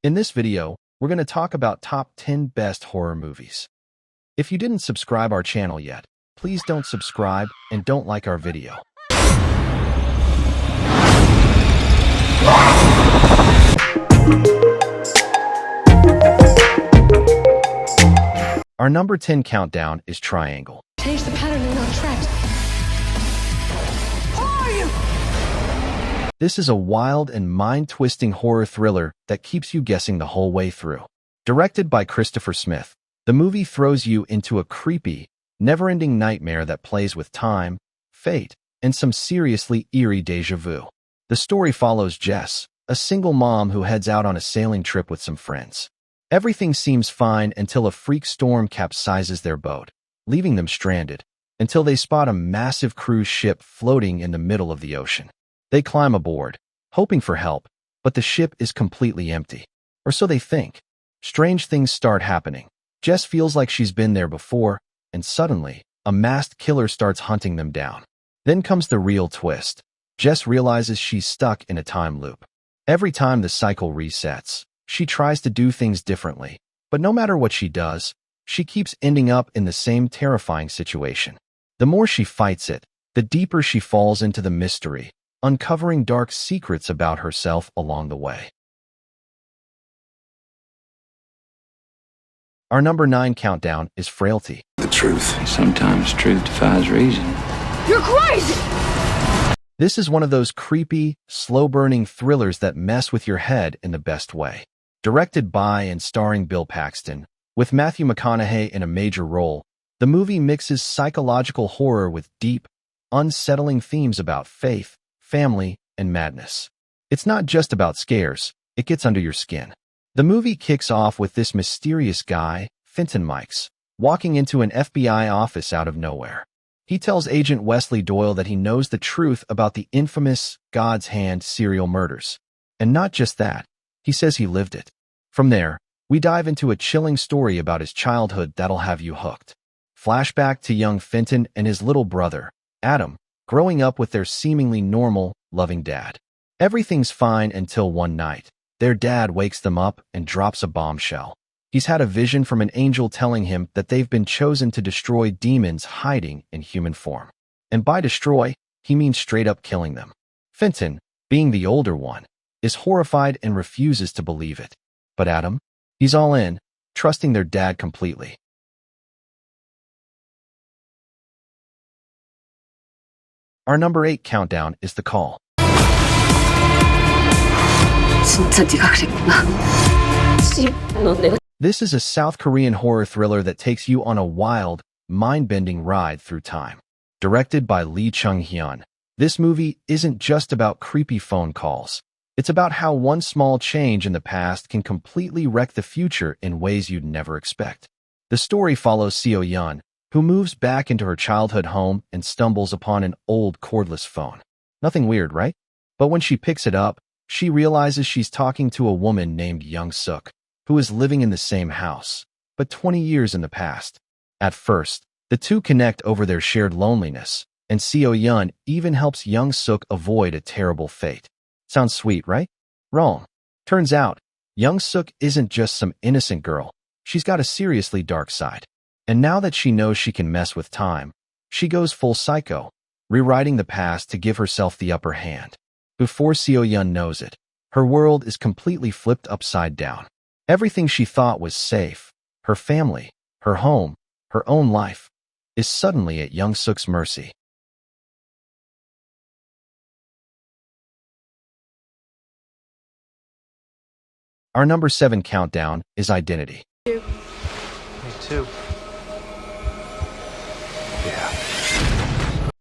In this video, we're going to talk about top 10 best horror movies. If you didn't subscribe our channel yet, please don't subscribe and don't like our video. Our number 10 countdown is Triangle. Change the pattern in our tracks. Who are you? This is a wild and mind-twisting horror thriller that keeps you guessing the whole way through. Directed by Christopher Smith, the movie throws you into a creepy, never-ending nightmare that plays with time, fate, and some seriously eerie déjà vu. The story follows Jess, a single mom who heads out on a sailing trip with some friends. Everything seems fine until a freak storm capsizes their boat, leaving them stranded, until they spot a massive cruise ship floating in the middle of the ocean. They climb aboard, hoping for help, but the ship is completely empty. Or so they think. Strange things start happening. Jess feels like she's been there before, and suddenly, a masked killer starts hunting them down. Then comes the real twist. Jess realizes she's stuck in a time loop. Every time the cycle resets, she tries to do things differently, but no matter what she does, she keeps ending up in the same terrifying situation. The more she fights it, the deeper she falls into the mystery, uncovering dark secrets about herself along the way. Our number 9 countdown is Frailty. The truth. Sometimes truth defies reason. You're crazy! This is one of those creepy, slow-burning thrillers that mess with your head in the best way. Directed by and starring Bill Paxton, with Matthew McConaughey in a major role, the movie mixes psychological horror with deep, unsettling themes about faith, family, and madness. It's not just about scares, it gets under your skin. The movie kicks off with this mysterious guy, Fenton Mikes, walking into an FBI office out of nowhere. He tells Agent Wesley Doyle that he knows the truth about the infamous God's Hand serial murders. And not just that, he says he lived it. From there, we dive into a chilling story about his childhood that'll have you hooked. Flashback to young Fenton and his little brother, Adam, growing up with their seemingly normal, loving dad. Everything's fine until one night, their dad wakes them up and drops a bombshell. He's had a vision from an angel telling him that they've been chosen to destroy demons hiding in human form. And by destroy, he means straight up killing them. Fenton, being the older one, is horrified and refuses to believe it. But Adam, he's all in, trusting their dad completely. Our number 8 countdown is The Call. 진짜 네가 그랬구나. 너 내가 This is a South Korean horror thriller that takes you on a wild, mind-bending ride through time. Directed by Lee Chung-hyun, this movie isn't just about creepy phone calls. It's about how one small change in the past can completely wreck the future in ways you'd never expect. The story follows Seo-yeon, who moves back into her childhood home and stumbles upon an old cordless phone. Nothing weird, right? But when she picks it up, she realizes she's talking to a woman named Young-suk, who is living in the same house, but 20 years in the past. At first, the two connect over their shared loneliness, and Seo-yeon even helps Young-suk avoid a terrible fate. Sounds sweet, right? Wrong. Turns out, Young-suk isn't just some innocent girl. She's got a seriously dark side. And now that she knows she can mess with time, she goes full psycho, rewriting the past to give herself the upper hand. Before Seo-yeon knows it, her world is completely flipped upside down. Everything she thought was safe, her family, her home, her own life, is suddenly at Young-suk's mercy. Our number 7 countdown is Identity. Me too.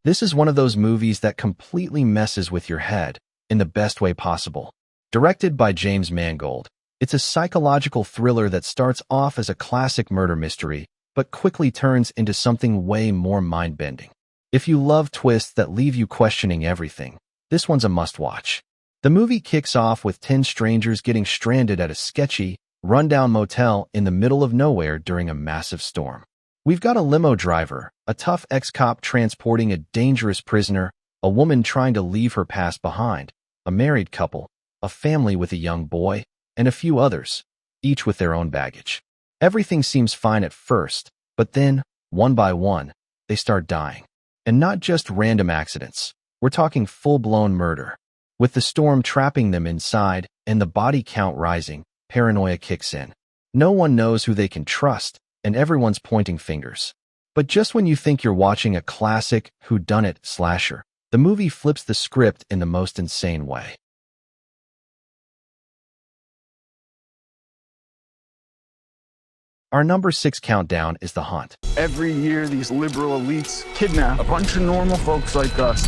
This is one of those movies that completely messes with your head in the best way possible. Directed by James Mangold, it's a psychological thriller that starts off as a classic murder mystery, but quickly turns into something way more mind-bending. If you love twists that leave you questioning everything, this one's a must-watch. The movie kicks off with 10 strangers getting stranded at a sketchy, rundown motel in the middle of nowhere during a massive storm. We've got a limo driver, a tough ex-cop transporting a dangerous prisoner, a woman trying to leave her past behind, a married couple, a family with a young boy, and a few others, each with their own baggage. Everything seems fine at first, but then, one by one, they start dying. And not just random accidents. We're talking full-blown murder. With the storm trapping them inside and the body count rising, paranoia kicks in. No one knows who they can trust, and everyone's pointing fingers. But just when you think you're watching a classic whodunit slasher, the movie flips the script in the most insane way. Our number 6 countdown is The Hunt. Every year, these liberal elites kidnap a bunch of normal folks like us.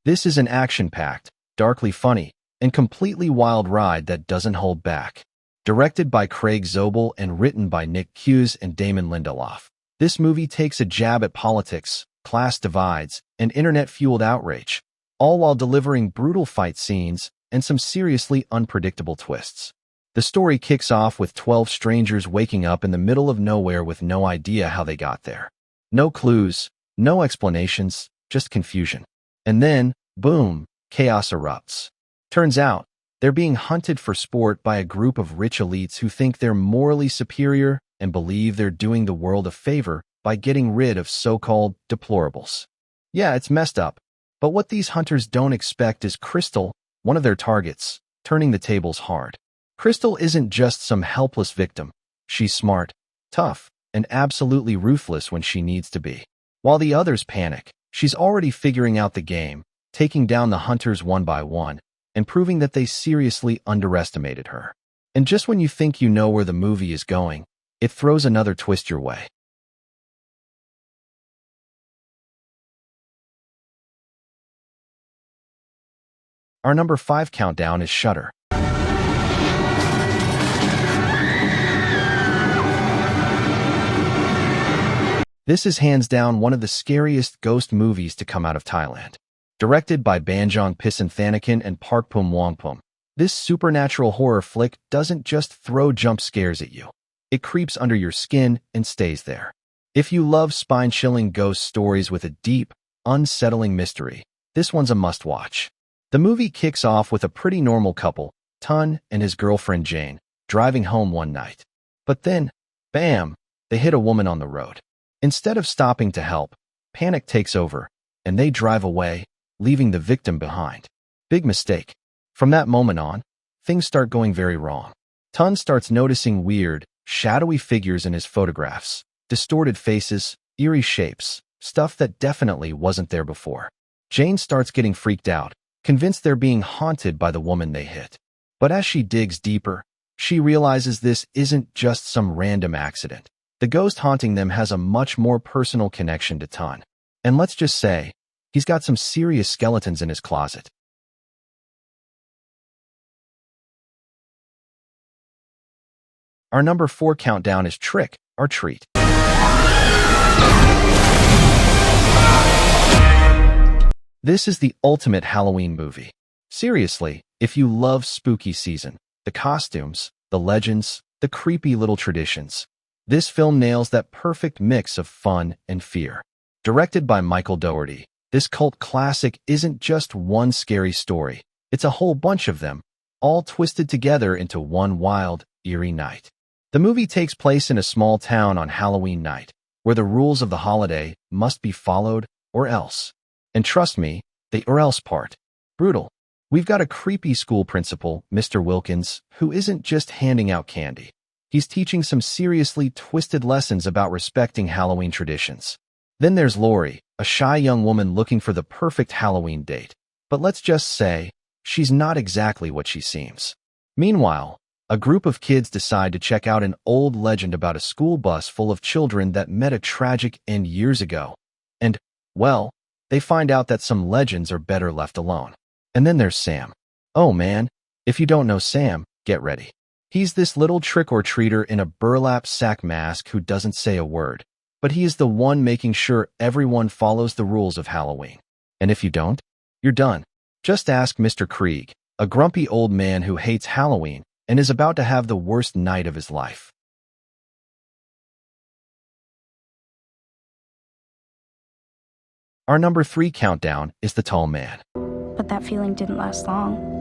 This is an action-packed, darkly funny, and completely wild ride that doesn't hold back. Directed by Craig Zobel and written by Nick Cuse and Damon Lindelof, this movie takes a jab at politics, class divides, and internet-fueled outrage, all while delivering brutal fight scenes and some seriously unpredictable twists. The story kicks off with 12 strangers waking up in the middle of nowhere with no idea how they got there. No clues, no explanations, just confusion. And then, boom, chaos erupts. Turns out, they're being hunted for sport by a group of rich elites who think they're morally superior and believe they're doing the world a favor by getting rid of so-called deplorables. Yeah, it's messed up, but what these hunters don't expect is Crystal, one of their targets, turning the tables hard. Crystal isn't just some helpless victim. She's smart, tough, and absolutely ruthless when she needs to be. While the others panic, she's already figuring out the game, taking down the hunters one by one, and proving that they seriously underestimated her. And just when you think you know where the movie is going, it throws another twist your way. Our number 5 countdown is Shudder. This is hands down one of the scariest ghost movies to come out of Thailand. Directed by Banjong Pisanthanakin and Park Pum Wongpum, this supernatural horror flick doesn't just throw jump scares at you. It creeps under your skin and stays there. If you love spine-chilling ghost stories with a deep, unsettling mystery, this one's a must-watch. The movie kicks off with a pretty normal couple, Tun and his girlfriend Jane, driving home one night. But then, bam, they hit a woman on the road. Instead of stopping to help, panic takes over, and they drive away, leaving the victim behind. Big mistake. From that moment on, things start going very wrong. Tun starts noticing weird, shadowy figures in his photographs, distorted faces, eerie shapes, stuff that definitely wasn't there before. Jane starts getting freaked out, convinced they're being haunted by the woman they hit. But as she digs deeper, she realizes this isn't just some random accident. The ghost haunting them has a much more personal connection to Tun. And let's just say, he's got some serious skeletons in his closet. Our number 4 countdown is Trick or Treat. This is the ultimate Halloween movie. Seriously, if you love spooky season, the costumes, the legends, the creepy little traditions, this film nails that perfect mix of fun and fear. Directed by Michael Dougherty, this cult classic isn't just one scary story. It's a whole bunch of them, all twisted together into one wild, eerie night. The movie takes place in a small town on Halloween night, where the rules of the holiday must be followed or else. And trust me, the or else part. Brutal. We've got a creepy school principal, Mr. Wilkins, who isn't just handing out candy. He's teaching some seriously twisted lessons about respecting Halloween traditions. Then there's Lori, a shy young woman looking for the perfect Halloween date. But let's just say, she's not exactly what she seems. Meanwhile, a group of kids decide to check out an old legend about a school bus full of children that met a tragic end years ago. And, well, they find out that some legends are better left alone. And then there's Sam. Oh man, if you don't know Sam, get ready. He's this little trick-or-treater in a burlap sack mask who doesn't say a word, but he is the one making sure everyone follows the rules of Halloween. And if you don't, you're done. Just ask Mr. Krieg, a grumpy old man who hates Halloween and is about to have the worst night of his life. Our number 3 countdown is The Tall Man. But that feeling didn't last long.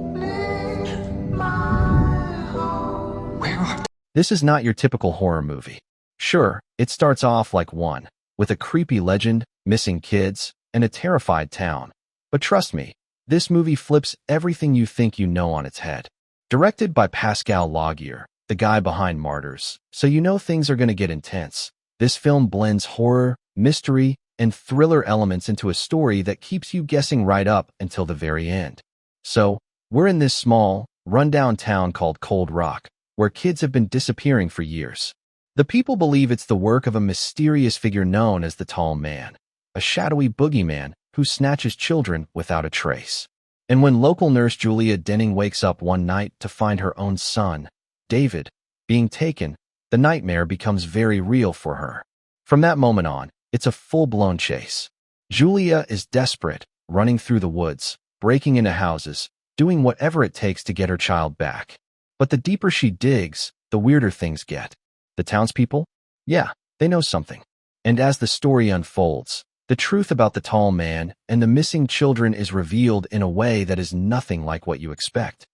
This is not your typical horror movie. Sure, it starts off like one, with a creepy legend, missing kids, and a terrified town. But trust me, this movie flips everything you think you know on its head. Directed by Pascal Laugier, the guy behind Martyrs, so you know things are going to get intense. This film blends horror, mystery, and thriller elements into a story that keeps you guessing right up until the very end. So, we're in this small, rundown town called Cold Rock, where kids have been disappearing for years. The people believe it's the work of a mysterious figure known as the Tall Man, a shadowy boogeyman who snatches children without a trace. And when local nurse Julia Denning wakes up one night to find her own son, David, being taken, the nightmare becomes very real for her. From that moment on, it's a full-blown chase. Julia is desperate, running through the woods, breaking into houses, doing whatever it takes to get her child back. But the deeper she digs, the weirder things get. The townspeople? Yeah, they know something. And as the story unfolds, the truth about the Tall Man and the missing children is revealed in a way that is nothing like what you expect.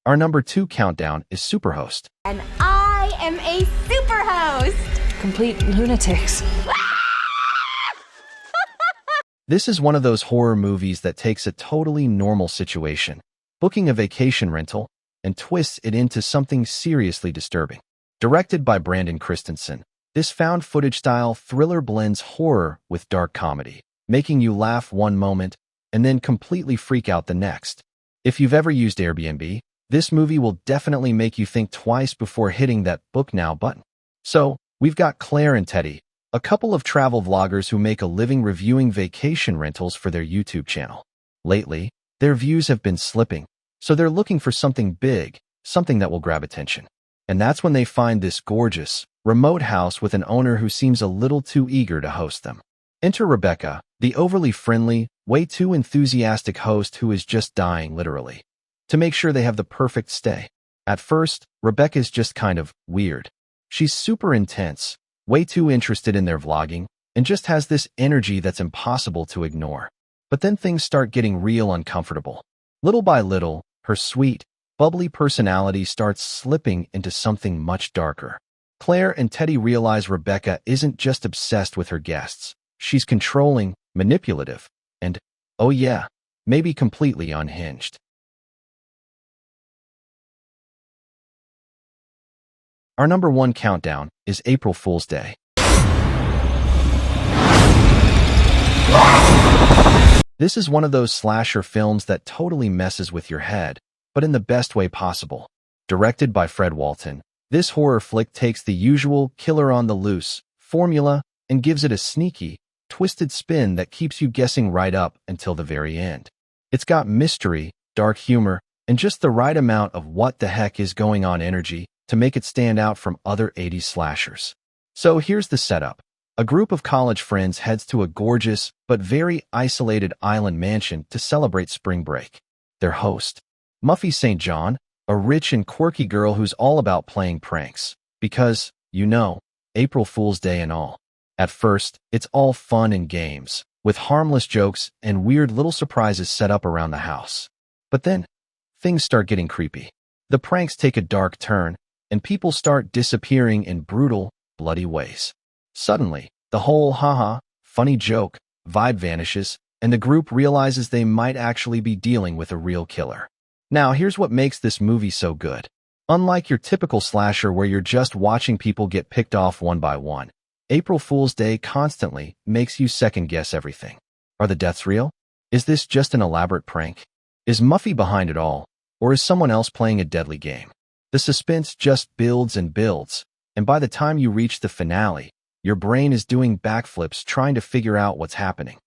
Our number 2 countdown is Superhost. And I am a superhost! Complete lunatics. This is one of those horror movies that takes a totally normal situation, booking a vacation rental, and twists it into something seriously disturbing. Directed by Brandon Christensen, this found-footage-style thriller blends horror with dark comedy, making you laugh one moment and then completely freak out the next. If you've ever used Airbnb, this movie will definitely make you think twice before hitting that Book Now button. So, we've got Claire and Teddy, a couple of travel vloggers who make a living reviewing vacation rentals for their YouTube channel. Lately, their views have been slipping, so they're looking for something big, something that will grab attention. And that's when they find this gorgeous, remote house with an owner who seems a little too eager to host them. Enter Rebecca, the overly friendly, way too enthusiastic host who is just dying, literally, to make sure they have the perfect stay. At first, Rebecca's just kind of weird. She's super intense, way too interested in their vlogging, and just has this energy that's impossible to ignore. But then things start getting real uncomfortable. Little by little, her sweet, bubbly personality starts slipping into something much darker. Claire and Teddy realize Rebecca isn't just obsessed with her guests. She's controlling, manipulative, and, oh yeah, maybe completely unhinged. Our number 1 countdown is April Fool's Day. This is one of those slasher films that totally messes with your head, but in the best way possible. Directed by Fred Walton, this horror flick takes the usual killer on the loose formula and gives it a sneaky, twisted spin that keeps you guessing right up until the very end. It's got mystery, dark humor, and just the right amount of what the heck is going on energy to make it stand out from other 80s slashers. So here's the setup. A group of college friends heads to a gorgeous but very isolated island mansion to celebrate spring break. Their host, Muffy St. John, a rich and quirky girl who's all about playing pranks, because, you know, April Fool's Day and all. At first, it's all fun and games, with harmless jokes and weird little surprises set up around the house. But then, things start getting creepy. The pranks take a dark turn, and people start disappearing in brutal, bloody ways. Suddenly, the whole haha, funny joke vibe vanishes, and the group realizes they might actually be dealing with a real killer. Now, here's what makes this movie so good. Unlike your typical slasher where you're just watching people get picked off one by one, April Fool's Day constantly makes you second-guess everything. Are the deaths real? Is this just an elaborate prank? Is Muffy behind it all, or is someone else playing a deadly game? The suspense just builds and builds, and by the time you reach the finale, your brain is doing backflips trying to figure out what's happening.